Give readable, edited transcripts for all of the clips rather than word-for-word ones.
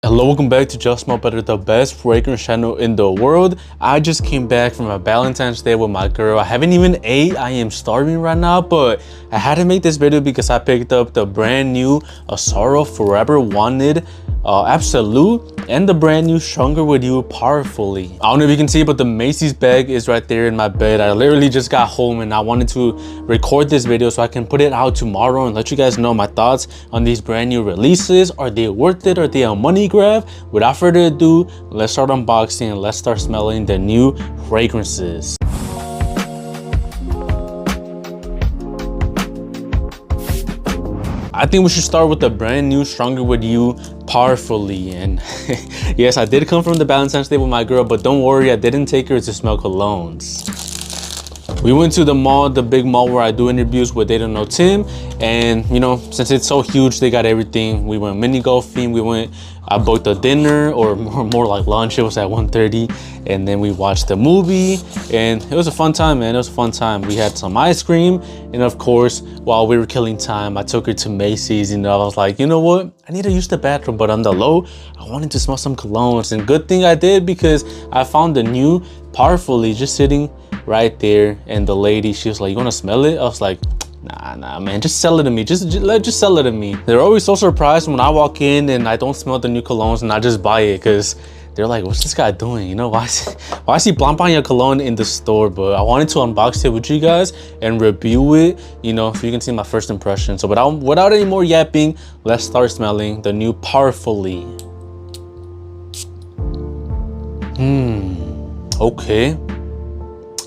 Hello, welcome back to Just Smell Better, the best fragrance channel in the world. I just came back from a Valentine's Day with my girl. I haven't even ate. I am starving right now, but I had to make this video because I picked up the brand new Azzaro Forever Wanted Absolu and the brand new Stronger With You Powerfully. I don't know if you can see, but the Macy's bag is right there in my bed. I literally just got home and I wanted to record this video so I can put it out tomorrow and let you guys know my thoughts on these brand new releases. Are they worth it? Are they a money grab? Without further ado, let's start unboxing and let's start smelling the new fragrances. I think we should start with the brand new Stronger With You Powerfully. And yes, I did come from the Valentine's Day with my girl, but don't worry, I didn't take her to smell colognes. We went to the mall, the big mall where I do interviews with They Don't Know Tim, and you know, since it's so huge, they got everything. We went mini golfing, I booked a dinner, or more like lunch. It was at 1:30, and then we watched the movie, and it was a fun time, man. It was a fun time. We had some ice cream, and of course, while we were killing time, I took her to Macy's. You know, I was like, you know what? I need to use the bathroom, but on the low, I wanted to smell some colognes, and good thing I did because I found the new Powerfully just sitting right there, and the lady, she was like, you want to smell it? I was like, nah man, just sell it to me, just sell it to me. They're always so surprised when I walk in and I don't smell the new colognes and I just buy it, because they're like, what's this guy doing? You know, why is he blamping your cologne in the store? But I wanted to unbox it with you guys and review it, you know, so you can see my first impression. So without any more yapping, let's start smelling the new Powerfully. Okay,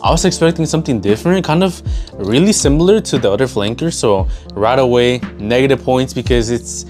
I was expecting something different, kind of really similar to the other flankers. So right away, negative points because it's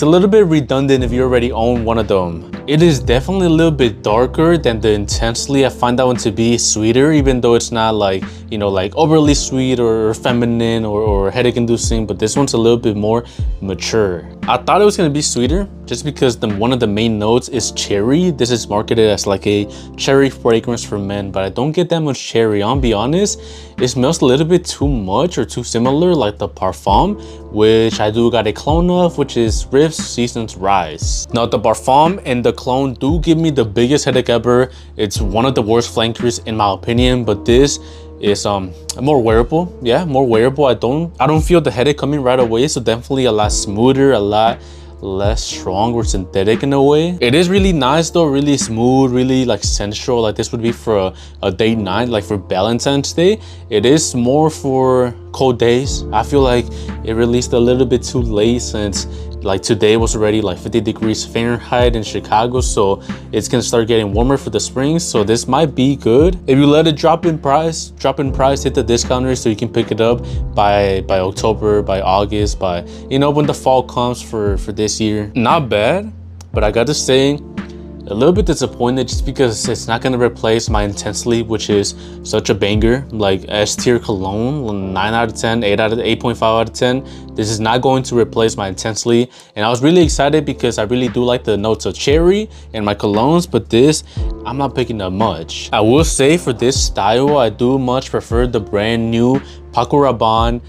a little bit redundant if you already own one of them. It is definitely a little bit darker than the Intensely. I find that one to be sweeter, even though it's not like, you know, like overly sweet or feminine or headache inducing, but this one's a little bit more mature. I thought it was gonna be sweeter just because one of the main notes is cherry. This is marketed as like a cherry fragrance for men, but I don't get that much cherry. I'll be honest, it smells a little bit too much or too similar like the Parfum, which I do got a clone of, which is Riff's Seasons Rise. Now the Parfum and the clone do give me the biggest headache ever. It's one of the worst flankers in my opinion, but this is more wearable. Yeah, more wearable. I don't feel the headache coming right away, so definitely a lot smoother, a lot less strong or synthetic in a way. It is really nice though, really smooth, really like sensual. Like this would be for a date night, like for Valentine's Day. It is more for cold days. I feel like it released a little bit too late, since like today was already like 50 degrees Fahrenheit in Chicago, so it's gonna start getting warmer for the spring. So this might be good if you let it drop in price, hit the discounters so you can pick it up by October, by August, by, you know, when the fall comes for this year. Not bad, but I gotta say, a little bit disappointed just because it's not gonna replace my Intensely, which is such a banger, like S tier cologne, 9 out of 10, 8.5 out of 10. This is not going to replace my Intensely, and I was really excited because I really do like the notes of cherry in my colognes, but this, I'm not picking up much. I will say for this style, I do much prefer the brand new Paco Rabanne,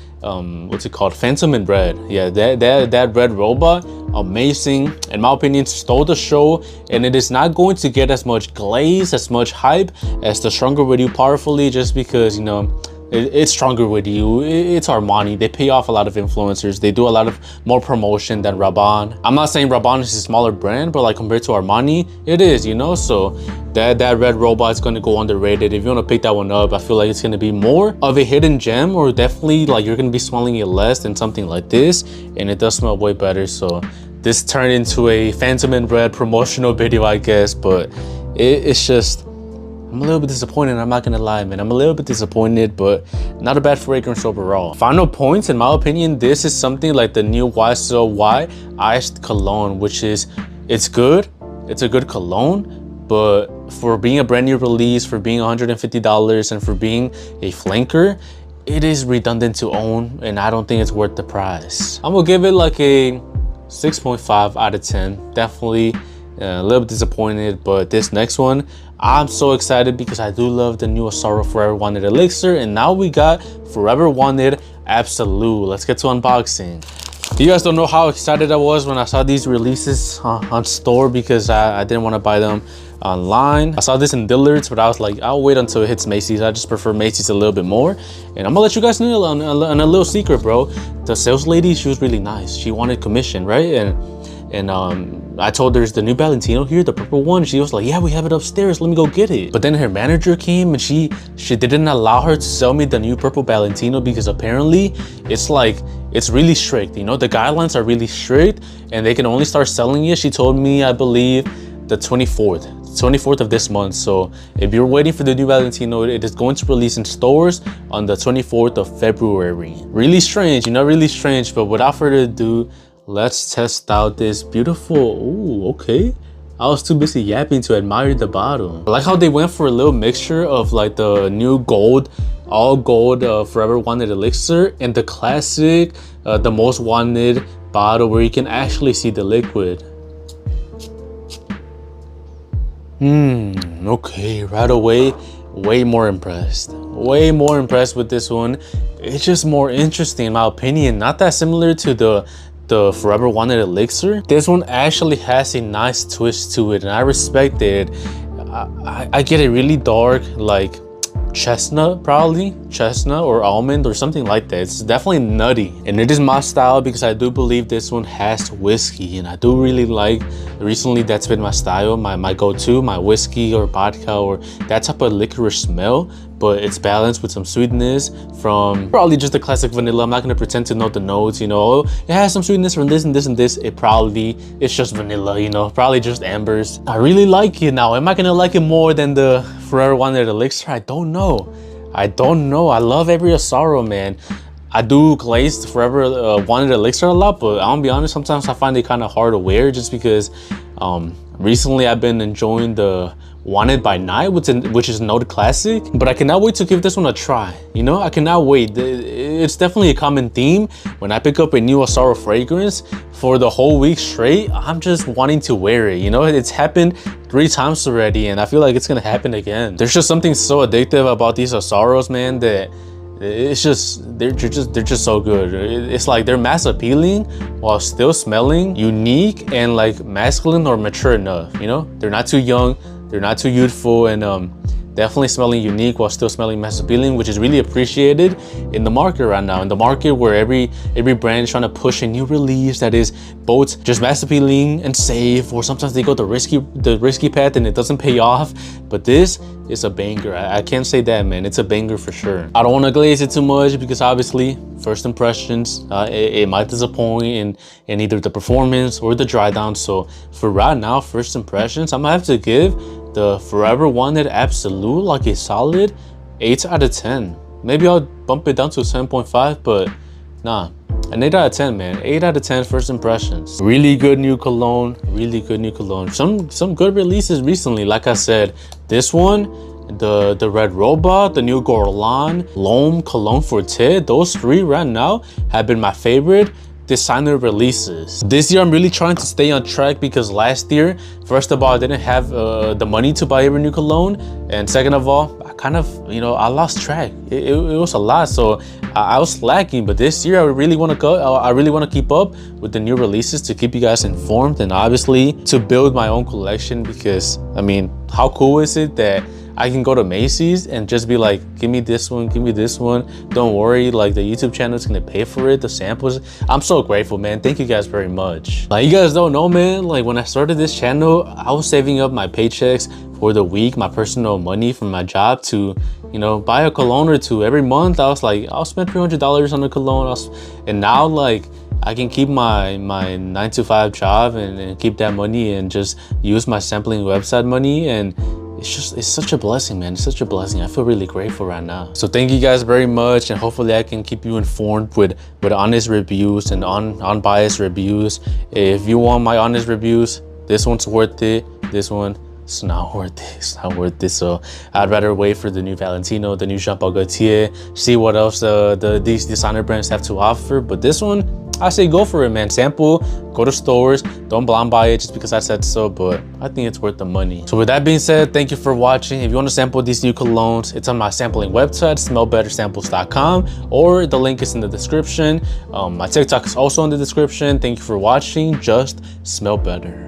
what's it called, Phantom in Red. Yeah, that red robot, amazing. In my opinion, stole the show, and it is not going to get as much glaze, as much hype as the Stronger With You Powerfully, just because, you know, it's Stronger With You, it's Armani. They pay off a lot of influencers. They do a lot of more promotion than Rabanne. I'm not saying Rabanne is a smaller brand, but like compared to Armani, it is, you know. So that red robot is going to go underrated. If you want to pick that one up, I feel like it's going to be more of a hidden gem, or definitely like you're going to be smelling it less than something like this, and it does smell way better. So this turned into a Phantom in Red promotional video, I guess, but it's just, I'm a little bit disappointed. I'm not gonna lie, man. I'm a little bit disappointed, but not a bad fragrance overall. Final points, in my opinion, this is something like the new YSL Iced Cologne, which is, it's good. It's a good cologne, but for being a brand new release, for being $150, and for being a flanker, it is redundant to own, and I don't think it's worth the price. I'm gonna give it like a 6.5 out of 10. Definitely a little bit disappointed, but this next one, I'm so excited because I do love the new Azzaro Forever Wanted Elixir, and now we got Forever Wanted Absolu. Let's get to unboxing. You guys don't know how excited I was when I saw these releases on store, because I didn't want to buy them online. I saw this in Dillard's, but I was like, I'll wait until it hits Macy's. I just prefer Macy's a little bit more. And I'm gonna let you guys know on a little secret, bro. The sales lady, she was really nice. She wanted commission, right? And I told her there's the new Valentino here, the purple one. She was like, yeah, we have it upstairs, let me go get it. But then her manager came and she didn't allow her to sell me the new purple Valentino, because apparently it's really strict. You know, the guidelines are really strict and they can only start selling it, she told me, I believe the 24th of this month. So if you're waiting for the new Valentino, it is going to release in stores on the 24th of February. Really strange, you know, really strange. But without further ado, let's test out this beautiful, ooh, okay. I was too busy yapping to admire the bottle. I like how they went for a little mixture of like the new gold, all gold Forever Wanted elixir, and the classic, the most wanted bottle where you can actually see the liquid. Okay, right away, way more impressed with this one. It's just more interesting in my opinion. Not that similar to the Forever Wanted elixir. This one actually has a nice twist to it, and I respect it. I get it really dark, like chestnut, probably chestnut or almond or something like that. It's definitely nutty, and it is my style because I do believe this one has whiskey, and I do really like, recently that's been my style, my go-to, my whiskey or vodka or that type of licorice smell. But it's balanced with some sweetness from probably just the classic vanilla. I'm not gonna pretend to know the notes, you know. It has some sweetness from this and this and this. It's just vanilla, you know, probably just ambers. I really like it now. Am I gonna like it more than the Forever Wanted elixir? I don't know. I love every Azzaro, man. I do glaze the Forever Wanted elixir a lot, but I'm gonna be honest, sometimes I find it kind of hard to wear just because recently I've been enjoying the Wanted by Night, which is an old classic, but I cannot wait to give this one a try. You know, I cannot wait. It's definitely a common theme. When I pick up a new Azzaro fragrance for the whole week straight, I'm just wanting to wear it. You know, it's happened 3 times already, and I feel like it's gonna happen again. There's just something so addictive about these Azzaros, man, that it's just they're just so good. It's like they're mass appealing while still smelling unique and like masculine or mature enough. You know, they're not too young, they're not too youthful, and definitely smelling unique while still smelling mass appealing, which is really appreciated in the market right now. In the market where every brand is trying to push a new release that is both just mass appealing and safe, or sometimes they go the risky path and it doesn't pay off. But this is a banger. I can't say that, man. It's a banger for sure. I don't want to glaze it too much because obviously first impressions, it might disappoint in either the performance or the dry down. So for right now, first impressions, I'm gonna have to give the Forever Wanted Absolu like a solid 8 out of 10. Maybe I'll bump it down to 7.5, but nah, an 8 out of 10, man. 8 out of 10 first impressions. Really good new cologne, really good new cologne. Some good releases recently. Like I said, this one, the Red Robot, the new Guerlain, L'Homme Cologne Forte, those 3 right now have been my favorite designer releases. This year I'm really trying to stay on track because last year, first of all, I didn't have the money to buy every new cologne, and second of all, I kind of, you know, I lost track. It was a lot, so I was slacking. But this year I really want to go. I really want to keep up with the new releases to keep you guys informed, and obviously to build my own collection, because I mean, how cool is it that I can go to Macy's and just be like, give me this one, give me this one. Don't worry, like the YouTube channel is gonna pay for it, the samples. I'm so grateful, man. Thank you guys very much. Like, you guys don't know, man, like when I started this channel, I was saving up my paychecks for the week, my personal money from my job to, you know, buy a cologne or 2 every month. I was like, I'll spend $300 on a cologne. And now, like, I can keep my 9-to-5 job and keep that money and just use my sampling website money, and it's such a blessing, man. It's such a blessing. I feel really grateful right now. So thank you guys very much, and hopefully I can keep you informed with honest reviews and unbiased reviews. If you want my honest reviews, this one's worth it. This one, it's not worth it. It's not worth it. So I'd rather wait for the new Valentino, the new Jean Paul Gaultier, see what else these designer brands have to offer. But this one, I say go for it, man. Sample, go to stores, don't blind buy it just because I said so, but I think it's worth the money. So with that being said, thank you for watching. If you want to sample these new colognes, it's on my sampling website, smellbettersamples.com, or the link is in the description. My TikTok is also in the description. Thank you for watching. Just smell better.